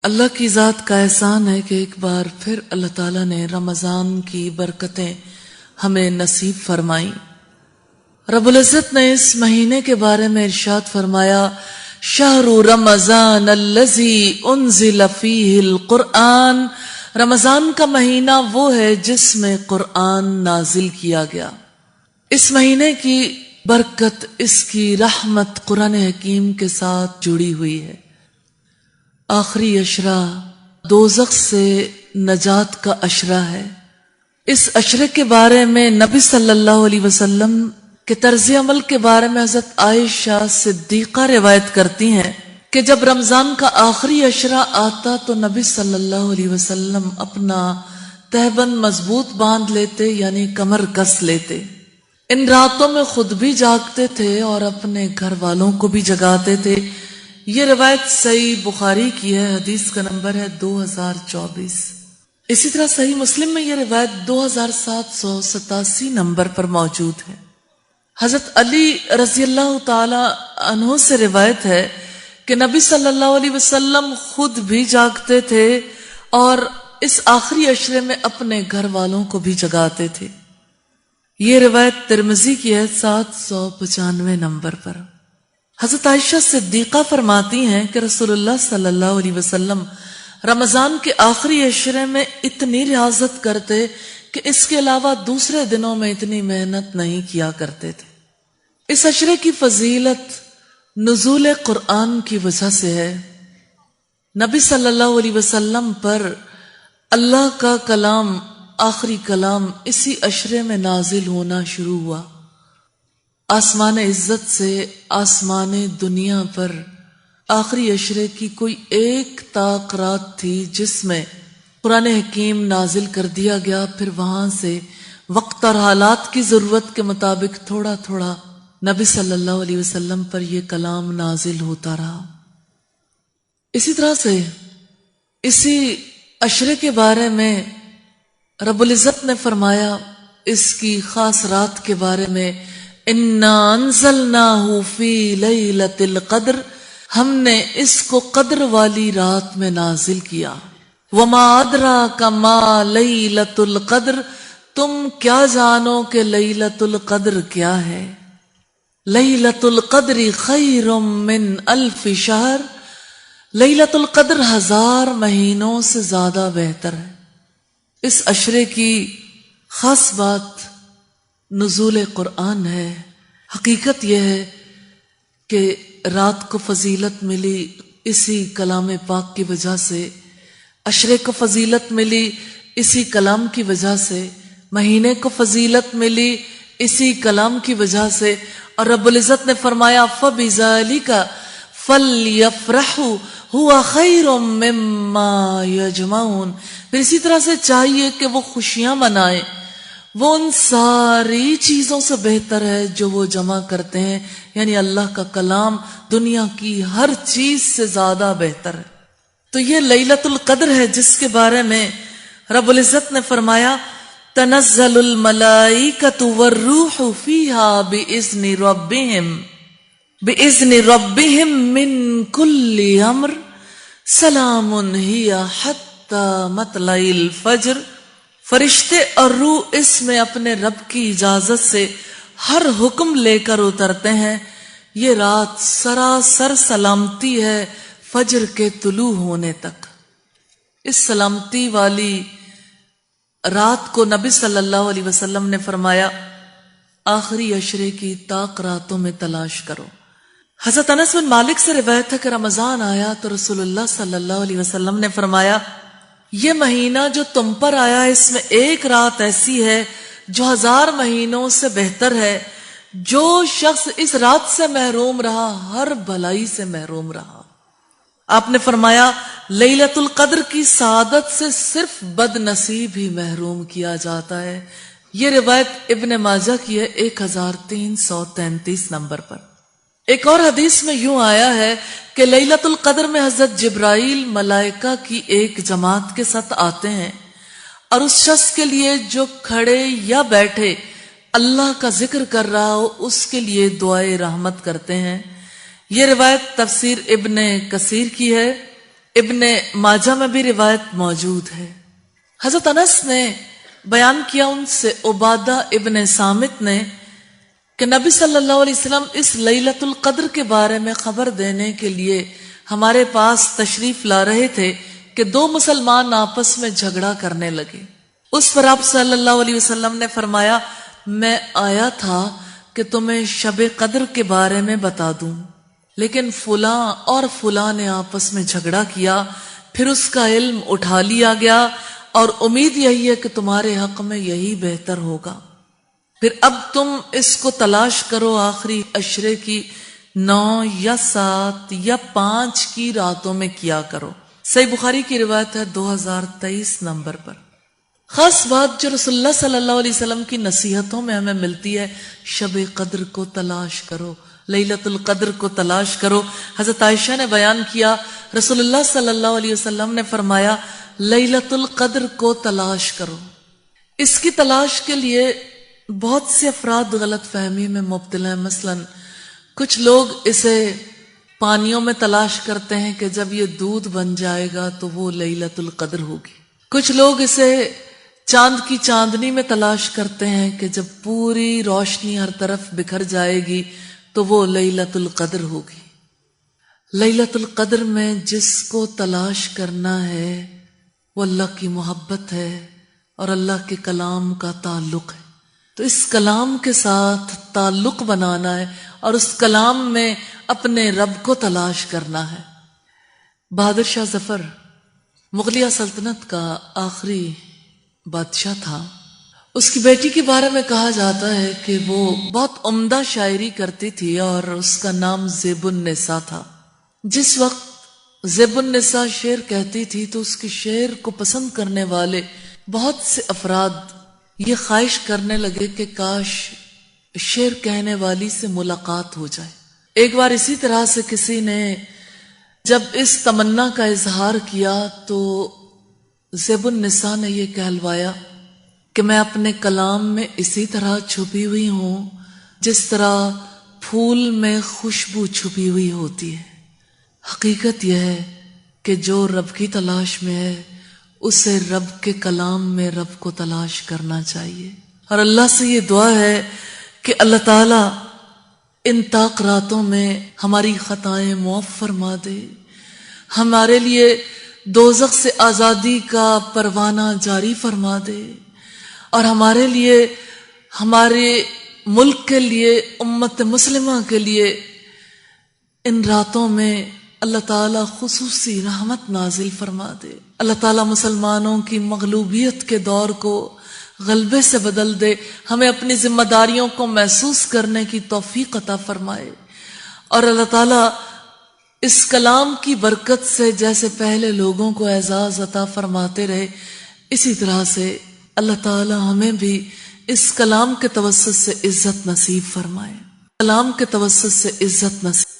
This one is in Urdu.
اللہ کی ذات کا احسان ہے کہ ایک بار پھر اللہ تعالیٰ نے رمضان کی برکتیں ہمیں نصیب فرمائیں۔ رب العزت نے اس مہینے کے بارے میں ارشاد فرمایا، شہر رمضان الذی انزل فیہ القرآن، رمضان کا مہینہ وہ ہے جس میں قرآن نازل کیا گیا۔ اس مہینے کی برکت، اس کی رحمت قرآن حکیم کے ساتھ جڑی ہوئی ہے۔ آخری عشرہ دوزخ سے نجات کا عشرہ ہے۔ اس عشرے کے بارے میں نبی صلی اللہ علیہ وسلم کے طرز عمل کے بارے میں حضرت عائشہ صدیقہ روایت کرتی ہیں کہ جب رمضان کا آخری عشرہ آتا تو نبی صلی اللہ علیہ وسلم اپنا تہبند مضبوط باندھ لیتے، یعنی کمر کس لیتے۔ ان راتوں میں خود بھی جاگتے تھے اور اپنے گھر والوں کو بھی جگاتے تھے۔ یہ روایت صحیح بخاری کی ہے، حدیث کا نمبر ہے 2024۔ اسی طرح صحیح مسلم میں یہ روایت 2787 نمبر پر موجود ہے۔ حضرت علی رضی اللہ تعالی عنہ سے روایت ہے کہ نبی صلی اللہ علیہ وسلم خود بھی جاگتے تھے اور اس آخری عشرے میں اپنے گھر والوں کو بھی جگاتے تھے۔ یہ روایت ترمذی کی ہے 795 نمبر پر۔ حضرت عائشہ صدیقہ فرماتی ہیں کہ رسول اللہ صلی اللہ علیہ وسلم رمضان کے آخری عشرے میں اتنی ریاضت کرتے کہ اس کے علاوہ دوسرے دنوں میں اتنی محنت نہیں کیا کرتے تھے۔ اس عشرے کی فضیلت نزول قرآن کی وجہ سے ہے۔ نبی صلی اللہ علیہ وسلم پر اللہ کا کلام، آخری کلام اسی عشرے میں نازل ہونا شروع ہوا۔ آسمان عزت سے آسمان دنیا پر آخری عشرے کی کوئی ایک طاق رات تھی جس میں قرآن حکیم نازل کر دیا گیا، پھر وہاں سے وقت اور حالات کی ضرورت کے مطابق تھوڑا تھوڑا نبی صلی اللہ علیہ وسلم پر یہ کلام نازل ہوتا رہا۔ اسی طرح سے اسی عشرے کے بارے میں رب العزت نے فرمایا، اس کی خاص رات کے بارے میں، اِنَّا أَنزَلْنَاهُ فِي لَيْلَةِ الْقَدْرِ، ہم نے اس کو قدر والی رات میں نازل کیا۔ وَمَا أَدْرَاكَ مَا لَيْلَةُ الْقَدْرِ، تم کیا جانو کہ لیلۃ القدر کیا ہے؟ لیلۃ القدر خیر من الف شہر، لیلۃ القدر 1000 مہینوں سے زیادہ بہتر ہے۔ اس عشرے کی خاص بات نزول قرآن ہے۔ حقیقت یہ ہے کہ رات کو فضیلت ملی اسی کلام پاک کی وجہ سے، عشرے کو فضیلت ملی اسی کلام کی وجہ سے، مہینے کو فضیلت ملی اسی کلام کی وجہ سے، اور رب العزت نے فرمایا فَبِذَلِكَ فَلْيَفْرَحُوا هُوَ خَيْرٌ مِّمَّا يَجْمَعُونَ، پھر اسی طرح سے چاہیے کہ وہ خوشیاں منائیں، وہ ان ساری چیزوں سے بہتر ہے جو وہ جمع کرتے ہیں، یعنی اللہ کا کلام دنیا کی ہر چیز سے زیادہ بہتر ہے۔ تو یہ لیلۃ القدر ہے جس کے بارے میں رب العزت نے فرمایا تنزل الملائکۃ والروح فیہا بإذن ربہم من کل امر سلام ہی حتی مطلع الفجر، فرشتے اور روح اس میں اپنے رب کی اجازت سے ہر حکم لے کر اترتے ہیں۔ یہ رات سراسر سلامتی ہے فجر کے طلوع ہونے تک۔ اس سلامتی والی رات کو نبی صلی اللہ علیہ وسلم نے فرمایا آخری عشرے کی طاق راتوں میں تلاش کرو۔ حضرت انس بن مالک سے روایت ہے کہ رمضان آیا تو رسول اللہ صلی اللہ علیہ وسلم نے فرمایا یہ مہینہ جو تم پر آیا اس میں ایک رات ایسی ہے جو 1000 مہینوں سے بہتر ہے۔ جو شخص اس رات سے محروم رہا ہر بھلائی سے محروم رہا۔ آپ نے فرمایا لیلۃ القدر کی سعادت سے صرف بد نصیب ہی محروم کیا جاتا ہے۔ یہ روایت ابن ماجہ کی ہے 1333 نمبر پر۔ ایک اور حدیث میں یوں آیا ہے کہ لیلۃ القدر میں حضرت جبرائیل ملائکہ کی ایک جماعت کے ساتھ آتے ہیں اور اس شخص کے لیے جو کھڑے یا بیٹھے اللہ کا ذکر کر رہا ہو اس کے لیے دعائے رحمت کرتے ہیں۔ یہ روایت تفسیر ابن کثیر کی ہے ابن ماجہ میں بھی روایت موجود ہے. حضرت انس نے بیان کیا ان سے عبادہ ابن صامت نے کہ نبی صلی اللہ علیہ وسلم اس لیلۃ القدر کے بارے میں خبر دینے کے لیے ہمارے پاس تشریف لا رہے تھے کہ دو مسلمان آپس میں جھگڑا کرنے لگے. اس پر آپ صلی اللہ علیہ وسلم نے فرمایا میں آیا تھا کہ تمہیں شب قدر کے بارے میں بتا دوں، لیکن فلاں اور فلاں نے آپس میں جھگڑا کیا، پھر اس کا علم اٹھا لیا گیا اور امید یہی ہے کہ تمہارے حق میں یہی بہتر ہوگا. پھر اب تم اس کو تلاش کرو آخری عشرے کی 9 یا 7 یا 5 کی راتوں میں کیا کرو. صحیح بخاری کی روایت ہے 2023 نمبر پر. خاص بات جو رسول اللہ صلی اللہ علیہ وسلم کی نصیحتوں میں ہمیں ملتی ہے، شب قدر کو تلاش کرو، لیلۃ القدر کو تلاش کرو. حضرت عائشہ نے بیان کیا رسول اللہ صلی اللہ علیہ وسلم نے فرمایا لیلۃ القدر کو تلاش کرو. اس کی تلاش کے لیے بہت سے افراد غلط فہمی میں مبتلا ہیں. مثلا کچھ لوگ اسے پانیوں میں تلاش کرتے ہیں کہ جب یہ دودھ بن جائے گا تو وہ لیلۃ القدر ہوگی. کچھ لوگ اسے چاند کی چاندنی میں تلاش کرتے ہیں کہ جب پوری روشنی ہر طرف بکھر جائے گی تو وہ لیلۃ القدر ہوگی. لیلۃ القدر میں جس کو تلاش کرنا ہے وہ اللہ کی محبت ہے اور اللہ کے کلام کا تعلق ہے. تو اس کلام کے ساتھ تعلق بنانا ہے اور اس کلام میں اپنے رب کو تلاش کرنا ہے. بہادر شاہ ظفر مغلیہ سلطنت کا آخری بادشاہ تھا. اس کی بیٹی کے بارے میں کہا جاتا ہے کہ وہ بہت عمدہ شاعری کرتی تھی اور اس کا نام زیب النساء تھا. جس وقت زیب النساء شعر کہتی تھی تو اس کے شعر کو پسند کرنے والے بہت سے افراد یہ خواہش کرنے لگے کہ کاش شعر کہنے والی سے ملاقات ہو جائے. ایک بار اسی طرح سے کسی نے جب اس تمنا کا اظہار کیا تو زیب النساء نے یہ کہلوایا کہ میں اپنے کلام میں اسی طرح چھپی ہوئی ہوں جس طرح پھول میں خوشبو چھپی ہوئی ہوتی ہے. حقیقت یہ ہے کہ جو رب کی تلاش میں ہے اسے رب کے کلام میں رب کو تلاش کرنا چاہیے. اور اللہ سے یہ دعا ہے کہ اللہ تعالی ان طاق راتوں میں ہماری خطائیں معاف فرما دے، ہمارے لیے دوزخ سے آزادی کا پروانہ جاری فرما دے، اور ہمارے لیے، ہمارے ملک کے لیے، امت مسلمہ کے لیے ان راتوں میں اللہ تعالیٰ خصوصی رحمت نازل فرما دے. اللہ تعالیٰ مسلمانوں کی مغلوبیت کے دور کو غلبے سے بدل دے، ہمیں اپنی ذمہ داریوں کو محسوس کرنے کی توفیق عطا فرمائے. اور اللہ تعالیٰ اس کلام کی برکت سے جیسے پہلے لوگوں کو اعزاز عطا فرماتے رہے، اسی طرح سے اللہ تعالیٰ ہمیں بھی اس کلام کے توسط سے عزت نصیب فرمائے. کلام کے توسط سے عزت نصیب